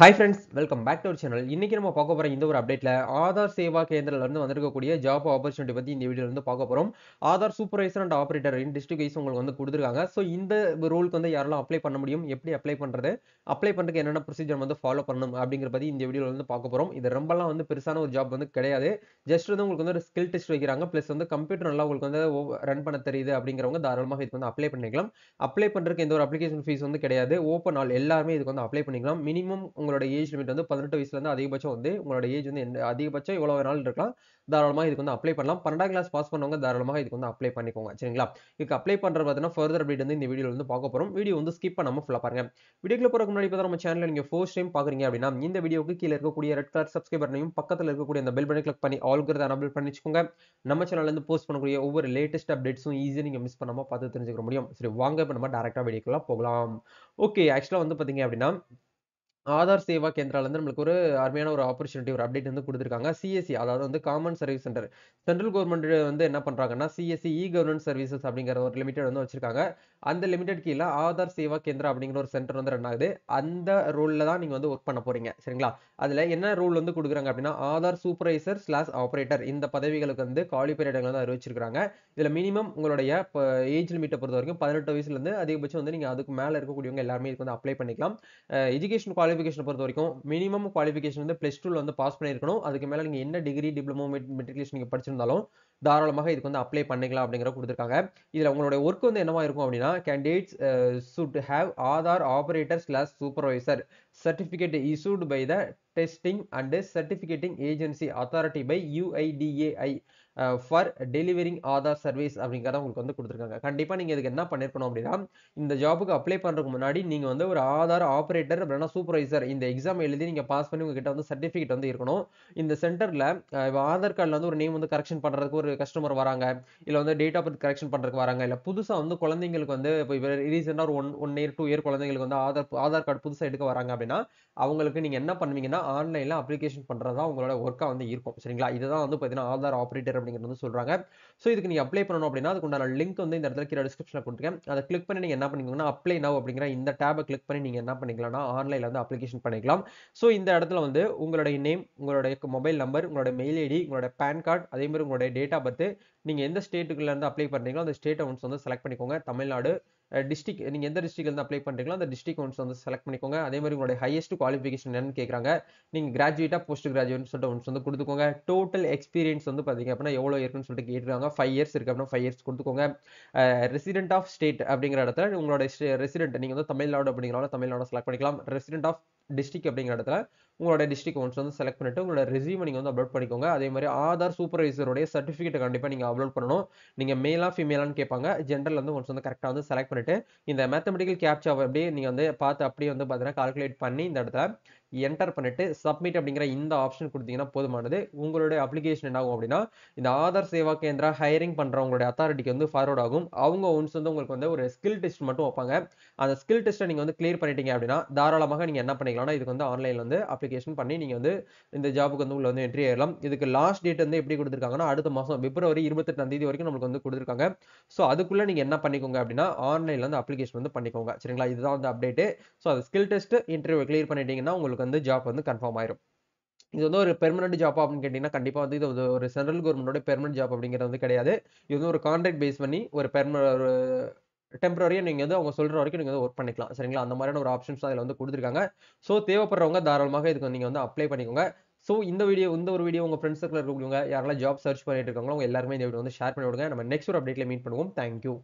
Hi friends, welcome back to our channel. இன்னைக்கு நம்ம பார்க்க போற இந்த ஒரு அப்டேட்ல ஆதார் சேவா கேந்திரால இருந்து வந்திருக்கக்கூடிய ஜாப் ஆப்பர்ச்சுனிட்டி பத்தி இந்த வீடியோல இருந்து பார்க்க போறோம். Aadhaar supervisor and operator in district wise உங்களுக்கு வந்து கொடுத்துருக்காங்க. ஸோ இந்த ரோலுக்கு வந்து யாரெல்லாம் அப்ளை பண்ண முடியும், எப்படி அப்ளை பண்றது, அப்ளை பண்றதுக்கு என்னென்ன ப்ரொசீஜர் வந்து ஃபாலோ பண்ணணும் அப்படிங்கிற பத்தி இந்த வீடியோல வந்து பார்க்க போறோம். இது ரொம்பலாம் வந்து பெருசான ஒரு ஜாப் வந்து கிடையாது. ஜஸ்ட் வந்து உங்களுக்கு வந்து ஒரு ஸ்கில் டெஸ்ட் வைக்கிறாங்க. பிளஸ் வந்து கம்ப்யூட்டர் நல்லா உங்களுக்கு வந்து ரன் பண்ண தெரியுது அப்படிங்கிறவங்க தாராளமாக இதுக்கு வந்து அப்ளை பண்ணிக்கலாம். அப்ளை பண்றதுக்கு எந்த ஒரு அப்ளிகேஷன் ஃபீஸ் வந்து கிடையாது. ஓப்பன் ஆல் எல்லாருமே இதுக்கு வந்து அப்ளை பண்ணிக்கலாம். மினிமம் உங்களோட ஏஜ் லிமிட் வந்து 18 வயசுல இருந்து அதிகபட்சம் வந்து உங்களோட ஏஜ் வந்து அதிகபட்சம் எவ்வளவு வேணாலும் இருக்கலாம். தாராளமா இதுக்கு வந்து அப்ளை பண்ணலாம். 12ஆம் கிளாஸ் பாஸ் பண்ணவங்க தாராளமாக இதுக்கு வந்து அப்ளை பண்ணிக்கோங்க. சரிங்களா? இதுக்கு அப்ளை பண்றது பார்த்தீங்கன்னா ஃபர்தர் அப்டேட் வந்து இந்த வீடியோல வந்து பார்க்க போறோம். வீடியோ வந்து ஸ்கிப் பண்ணாம ஃபுல்லா பாருங்க. வீடியோக்குள்ள போறதுக்கு முன்னாடி பார்த்தா நம்ம சேனலை நீங்க ஃபர்ஸ்ட் டைம் பாக்குறீங்க அப்படின்னா இந்த வீடியோக்கு கீழ இருக்கக்கூடிய ரெட் கலர் சப்ஸ்கிரைப் பட்டனையும் பக்கத்துல இருக்கக்கூடிய அந்த பெல் பட்டனை கிளிக் பண்ணி ஆல்ங்கிறத எனேபிள் பண்ணி வச்சுக்கோங்க. நம்ம சேனல்ல இருந்து போஸ்ட் பண்ணக்கூடிய ஒவ்வொரு லேட்டஸ்ட் அப்டேட்ஸும் ஈஸியா நீங்க மிஸ் பண்ணாம பார்த்து தெரிஞ்சுக்க முடியும். சரி வாங்க இப்ப நம்ம டைரக்டா வீடியோக்குள்ள போகலாம். ஓகே, ஆக்சுவலா வந்து பாத்தீங்க அப்படின்னா ஆதார் சேவா கேந்திரால இருந்து நம்மளுக்கு ஒரு அருமையான ஒரு ஆப்பர்ச்சுனிட்டி ஒரு அப்டேட் வந்து கொடுத்துருக்காங்க. சிஎஸ்சி அதாவது வந்து common service centre. Central government வந்து என்ன பண்றாங்கன்னா சிஎஸ்சி இ கவர்னன்ஸ் சர்வீசஸ் அப்படிங்கிற ஒரு லிமிடெட் வந்து வச்சிருக்காங்க. அந்த லிமிடெட் கீழ ஆதார் சேவா கேந்திரா அப்படிங்கிற ஒரு சென்டர் வந்து ரன் ஆகுது. அந்த ரோல்ல தான் நீங்க வந்து ஒர்க் பண்ண போறீங்க. சரிங்களா? அதுல என்ன ரோல் வந்து கொடுக்குறாங்க அப்படின்னா ஆதார் சூப்பர்வைசர் ஸ்லாஷ் ஆபரேட்டர் இந்த பதவிகளுக்கு வந்து குவாலிஃபைட் இடங்கள் வந்து அறிவிச்சிருக்காங்க. இதுல மினிமம் உங்களுடைய ஏஜ் லிமிட்டை பொறுத்த வரைக்கும் 18 வயசுல இருந்து அதிகபட்சம் வந்து நீங்க அதுக்கு மேல இருக்கக்கூடியவங்க எல்லாருமே இதுக்கு வந்து அப்ளை பண்ணிக்கலாம். எஜுகேஷன் குவாலிஃபிகேஷன் பொறுத்த வரைக்கும் மினிமம் குவாலிஃபிகேஷன் வந்து பிளஸ் டூல வந்து பாஸ் பண்ணியிருக்கணும். அதுக்கு மேல நீங்க என்ன டிகிரி டிப்ளமோ மெட்ரிகுலேஷன் நீங்க படிச்சிருந்தாலும் தாராளமாக இதுக்கு வந்து அப்ளை பண்ணிக்கலாம் அப்படிங்கிற கொடுத்துருக்காங்க. இதுல உங்களுடைய ஒர்க் வந்து என்னவா இருக்கும் அப்படின்னா candidates should have Aadhaar operator slash supervisor certificate issued by the testing and certificating agency authority by UIDAI for delivering Aadhaar service அப்படிங்கிறத உங்களுக்கு வந்து கொடுத்துருக்காங்க. கண்டிப்பா நீங்க இதுக்கு என்ன பண்ணிருக்கணும் அப்படின்னா இந்த ஜாபுக்கு அப்ளை பண்றதுக்கு முன்னாடி நீங்க வந்து ஒரு ஆதார் ஆபரேட்டர் அப்படின்னா சூப்பர்வைசர் இந்த எக்ஸாம் எழுதி நீங்க பாஸ் பண்ணி உங்ககிட்ட வந்து சர்டிபிகேட் வந்து இருக்கணும். இந்த சென்டர்ல ஆதார் கார்டுல வந்து ஒரு நேம் வந்து கரெக்ஷன் பண்றதுக்கு ஒரு கஸ்டமர் வராங்க, இல்ல வந்து டேட் ஆஃப் பர்த் கரெக்ஷன் பண்றதுக்கு வராங்க, இல்ல புதுசா வந்து குழந்தைங்களுக்கு வந்து இப்போ ரீசெண்டா ஒரு ஒன் இயர் 2 இயர் குழந்தைங்களுக்கு வந்து ஆதார் கார்டு புதுசா எடுக்க வராங்க அப்படின்னா அவங்களுக்கு நீங்க என்ன பண்ணுவீங்கன்னா ஆன்லைன்ல அப்ளிகேஷன் பண்றதா உங்களோட ஒர்க்கா வந்து இருக்கும். சரிங்களா? இதுதான் வந்து பாத்தீங்கன்னா ஆதார் ஆபரேட்டர் அப்படிங்கிறது வந்து சொல்றாங்க. சோ இதுக்கு நீங்க அப்ளை பண்ணணும் அப்படின்னா அதுக்கு உண்டான லிங்க் வந்து இந்த இடத்துல கீழ டிஸ்கிரிப்ஷன்ல கொடுத்துருக்கேன். அதை கிளிக் பண்ணி நீங்க என்ன பண்ணிக்கோங்கன்னா அப்ளை நவ் அப்படிங்கிற இந்த டேபை கிளிக் பண்ணி நீங்க என்ன பண்ணிக்கலாம்னா ஆன்லைன்ல வந்து அப்ளிகேஷன் பண்ணிக்கலாம். சோ இந்த இடத்துல வந்து உங்களுடைய நேம், உங்களுடைய மொபைல் நம்பர், உங்களுடைய மெயில் ஐடி, உங்களுடைய பேன் கார்டு, அதே மாதிரி உங்களுடைய டேட் ஆஃப் பர்த், நீங்க எந்த ஸ்டேட்டுக்குள்ள இருந்து அப்ளை பண்றீங்களோ அந்த ஸ்டேட் ஒன்ஸ் வந்து செலக்ட் பண்ணிக்கோங்க. தமிழ்நாடு டிஸ்ட்ரிக்ட் நீங்க எந்த டிஸ்ட்ரிக்ட்ல இருந்து அப்ளை பண்றீங்களோ அந்த டிஸ்ட்ரிக்ட் ஒன்ஸ் வந்து செலக்ட் பண்ணிக்கோங்க. அதே மாதிரி உங்களுடைய ஹையஸ்ட் குவாலிஃபிகேஷன் என்னன்னு கேக்குறாங்க. நீங்க கிராஜுவேட்டா போஸ்ட் கிராஜுவேட்னு சொல்லிட்டு ஒன்ஸ் வந்து கொடுத்துக்கோங்க. டோட்டல் எக்ஸ்பீரியன்ஸ் வந்து பாத்தீங்க அப்படின்னா எவ்வளவு இருக்குன்னு சொல்லிட்டு கேட்டிருக்காங்க. 5 இயர்ஸ் இருக்கு அப்படின்னா 5 இயர்ஸ் கொடுத்துக்கோங்க. ரெசிடென்ட் ஆஃப் ஸ்டேட் அப்படிங்கிற இடத்துல உங்களோட ரெசிடென்ட் நீங்க வந்து தமிழ்நாடு அப்படிங்கிறனால தமிழ்நாடு செலக்ட் பண்ணிக்கலாம். ரெசிடென்ட் ஆஃப் டிஸ்ட்ரிக்ட் அப்படிங்கிற இடத்துல உங்களோட டிஸ்ட்ரிக்ட் ஒன்ஸ் வந்து செலக்ட் பண்ணிட்டு உங்களோட ரெஸ்யூமை நீங்க வந்து அப்லோட் பண்ணிக்கோங்க. அதே மாதிரி ஆதார் சூப்பர்வைசருடைய சர்டிபிகேட் கண்டிப்பா நீங்க அப்லோட் பண்ணணும். நீங்க மேலா ஃபீமேலான்னு கேட்பாங்க. ஜெண்டர்ல வந்து ஒன்ஸ் வந்து கரெக்டா வந்து செலக்ட் பண்ணிட்டு இந்த மேத்தமெட்டிக்கல் கேப்சாவை அப்படியே நீங்க வந்து பார்த்து அப்படியே வந்து பாத்தீங்கன்னா கால்குலேட் பண்ணி இந்த இடத்துல என்டர் பண்ணிட்டு சப்மிட் அப்படிங்கிற இந்த ஆப்ஷன் கொடுத்தீங்கன்னா போதுமானது. உங்களுடைய அப்ளிகேஷன் என்ன ஆகும் அப்படின்னா இந்த ஆதார் சேவா கேந்திரா ஹையரிங் பண்றவங்களுடைய அத்தாரிட்டிக்கு வந்து ஃபார்வர்ட் ஆகும். அவங்க ஒன்ஸ் வந்து உங்களுக்கு வந்து ஒரு ஸ்கில் டெஸ்ட் மட்டும் வைப்பாங்க. அந்த ஸ்கில் டெஸ்ட்டை நீங்க வந்து கிளியர் பண்ணிட்டீங்க அப்படின்னா தாராளமாக நீங்க என்ன பண்ணிக்கலாம்னா இதுக்கு வந்து ஆன்லைன்ல வந்து அப்ளிகேஷன் பண்ணி நீங்க வந்து இந்த ஜாபுக்கு வந்து உள்ள வந்து என்ட்ரி ஆயிடலாம். இதுக்கு லாஸ்ட் டேட் வந்து எப்படி கொடுத்துருக்காங்கன்னா அடுத்த மாசம் பிப்ரவரி 28ஆம் தேதி வரைக்கும் நம்மளுக்கு வந்து கொடுத்துருக்காங்க. சோ அதுக்குள்ள நீங்க என்ன பண்ணிக்கோங்க அப்படின்னா ஆன்லைன்ல வந்து அப்ளிகேஷன் வந்து பண்ணிக்கோங்க. சரிங்களா? இதுதான் வந்து அப்டேட். சோ அது ஸ்கில் டெஸ்ட் இன்டர்வியூ கிளியர் பண்ணிட்டீங்கன்னா உங்களுக்கு வந்து ஜாப் வந்து கன்ஃபார்ம் ஆயிரும். இது வந்து ஒரு பெர்மனன்ட் ஜாப் அப்படின்னு கேட்டீங்கன்னா கண்டிப்பா வந்து இது ஒரு சென்ட்ரல் கவர்மெண்டோட பெர்மனன்ட் ஜாப் அப்படிங்கிறது வந்து கிடையாது. இது வந்து ஒரு கான்ட்ராக்ட் பேஸ் பண்ணி ஒரு ஒரு டெம்பரரியா நீங்க வந்து அவங்க சொல்ற வரைக்கும் நீங்க வந்து ஒர்க் பண்ணிக்கலாம். சரிங்களா? அந்த மாதிரியான ஒரு ஆப்ஷன்ஸ் அதுல வந்து கொடுத்துருக்காங்க. சோ தேவைப்படுறவங்க தாராளமாக இதுக்கு நீங்க வந்து அப்ளை பண்ணிக்கோங்க. சோ இந்த ஒரு வீடியோ உங்க ஃப்ரெண்ட்ஸ் சர்க்கிள்ல இருக்கவங்க யாரெல்லாம் ஜாப் சர்ச் பண்ணிட்டு இருக்காங்களோ அவங்க எல்லாருமே இந்த வீடியோ வந்து ஷேர் பண்ணி விடுங்க. நம்ம நெக்ஸ்ட் ஒரு அப்டேட்ல மீட் பண்ணுவோம். Thank you.